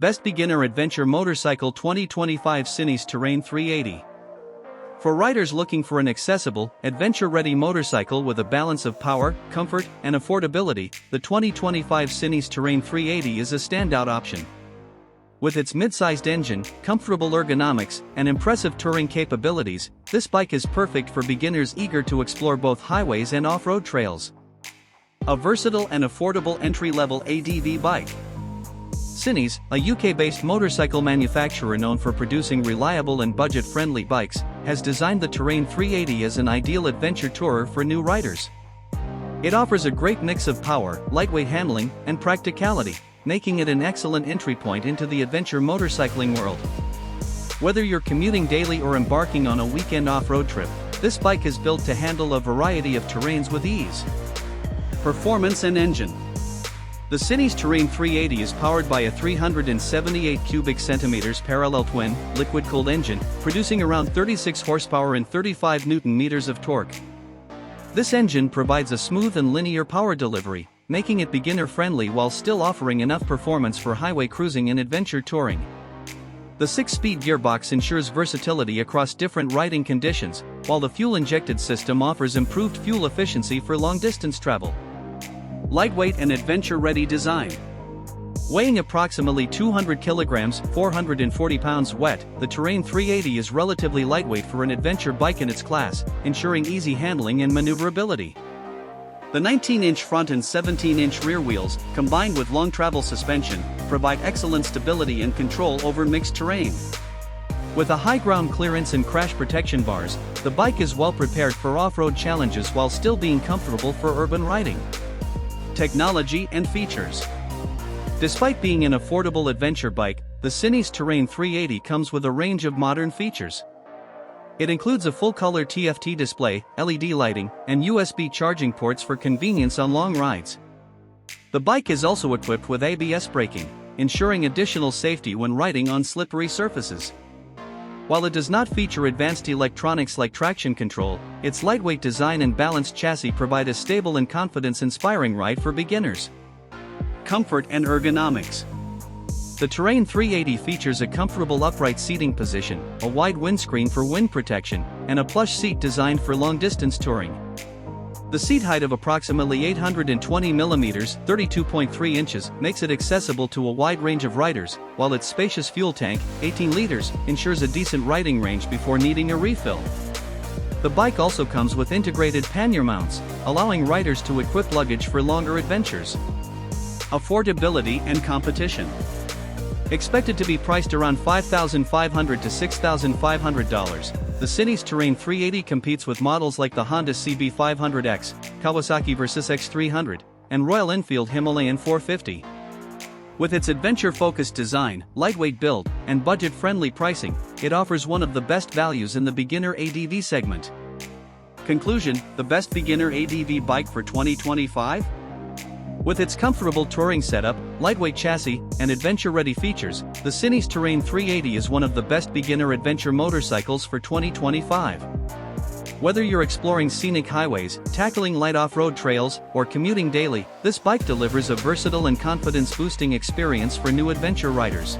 Best Beginner Adventure Motorcycle 2025 Sinnis Terrain 380. For riders looking for an accessible, adventure-ready motorcycle with a balance of power, comfort, and affordability, the 2025 Sinnis Terrain 380 is a standout option. With its mid-sized engine, comfortable ergonomics, and impressive touring capabilities, this bike is perfect for beginners eager to explore both highways and off-road trails. A versatile and affordable entry-level ADV bike. Sinnis, a UK-based motorcycle manufacturer known for producing reliable and budget-friendly bikes, has designed the Terrain 380 as an ideal adventure tourer for new riders. It offers a great mix of power, lightweight handling, and practicality, making it an excellent entry point into the adventure motorcycling world. Whether you're commuting daily or embarking on a weekend off-road trip, this bike is built to handle a variety of terrains with ease. Performance and engine. The Sinnis Terrain 380 is powered by a 378 cubic centimeters parallel twin, liquid-cooled engine, producing around 36 horsepower and 35 Newton-meters of torque. This engine provides a smooth and linear power delivery, making it beginner-friendly while still offering enough performance for highway cruising and adventure touring. The 6-speed gearbox ensures versatility across different riding conditions, while the fuel-injected system offers improved fuel efficiency for long-distance travel. Lightweight and adventure-ready design. Weighing approximately 200 kilograms (440 pounds) wet, the Terrain 380 is relatively lightweight for an adventure bike in its class, ensuring easy handling and maneuverability. The 19-inch front and 17-inch rear wheels, combined with long travel suspension, provide excellent stability and control over mixed terrain. With a high ground clearance and crash protection bars, the bike is well prepared for off-road challenges while still being comfortable for urban riding. Technology and features. Despite being an affordable adventure bike, the Sinnis Terrain 380 comes with a range of modern features. It includes a full-color TFT display, LED lighting, and USB charging ports for convenience on long rides. The bike is also equipped with ABS braking, ensuring additional safety when riding on slippery surfaces. While it does not feature advanced electronics like traction control, its lightweight design and balanced chassis provide a stable and confidence-inspiring ride for beginners. Comfort and ergonomics. The Terrain 380 features a comfortable upright seating position, a wide windscreen for wind protection, and a plush seat designed for long-distance touring. The seat height of approximately 820 mm (32.3 inches) makes it accessible to a wide range of riders, while its spacious fuel tank, 18 liters, ensures a decent riding range before needing a refill. The bike also comes with integrated pannier mounts, allowing riders to equip luggage for longer adventures. Affordability and competition. Expected to be priced around $5,500 to $6,500, the Sinnis Terrain 380 competes with models like the Honda CB500X, Kawasaki Versys X300, and Royal Enfield Himalayan 450. With its adventure-focused design, lightweight build, and budget-friendly pricing, it offers one of the best values in the beginner ADV segment. Conclusion: the best beginner ADV bike for 2025? With its comfortable touring setup, lightweight chassis, and adventure-ready features, the Sinnis Terrain 380 is one of the best beginner adventure motorcycles for 2025. Whether you're exploring scenic highways, tackling light off-road trails, or commuting daily, this bike delivers a versatile and confidence-boosting experience for new adventure riders.